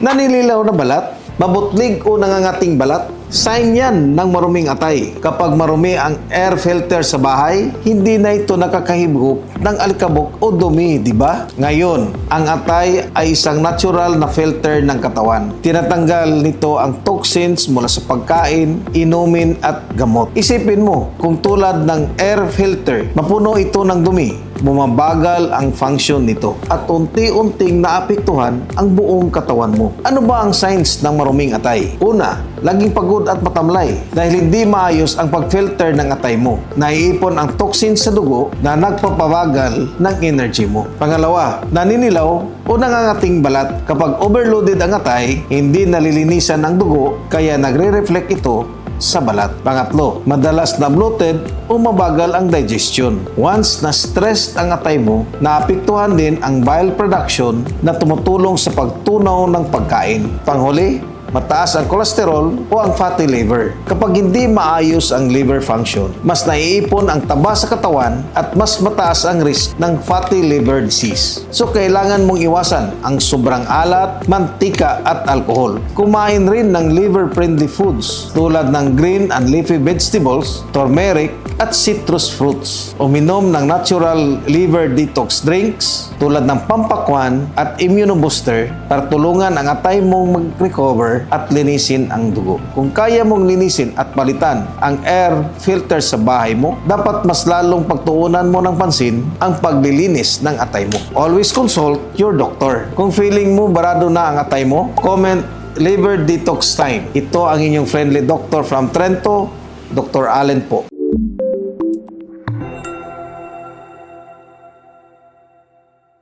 Nanililaw na balat? Mabutlig o nangangating balat? Sign yan ng maruming atay. Kapag marumi ang air filter sa bahay, hindi na ito nakakahibok ng alikabok o dumi, di ba? Ngayon, ang atay ay isang natural na filter ng katawan. Tinatanggal nito ang toxins mula sa pagkain, inumin at gamot. Isipin mo, kung tulad ng air filter, mapuno ito ng dumi, bumabagal ang function nito at unti-unting naapektuhan ang buong katawan mo. Ano ba ang signs ng maruming atay? Una, laging pagod at matamlay dahil hindi maayos ang pag-filter ng atay mo. Naiipon ang toxins sa dugo na nagpapabagal ng energy mo. Pangalawa, naninilaw o nangangating balat. Kapag overloaded ang atay, hindi nalilinisan ang dugo kaya nagre-reflect ito sa balat. Pangatlo, madalas na bloated o mabagal ang digestion. Once na stressed ang atay mo, naapektuhan din ang bile production na tumutulong sa pagtunaw ng pagkain. Panghuli, mataas ang cholesterol o ang fatty liver. Kapag hindi maayos ang liver function, mas naiipon ang taba sa katawan at mas mataas ang risk ng fatty liver disease. So, kailangan mong iwasan ang sobrang alat, mantika at alcohol. Kumain rin ng liver-friendly foods tulad ng green and leafy vegetables, turmeric, at citrus fruits. Uminom ng natural liver detox drinks tulad ng pampakwan at immunobooster para tulungan ang atay mong mag-recover at linisin ang dugo. Kung kaya mong linisin at palitan ang air filter sa bahay mo, dapat mas lalong pagtuunan mo ng pansin ang paglilinis ng atay mo. Always consult your doctor. Kung feeling mo barado na ang atay mo, comment liver detox time. Ito ang inyong friendly doctor from Trento, Dr. Allen po.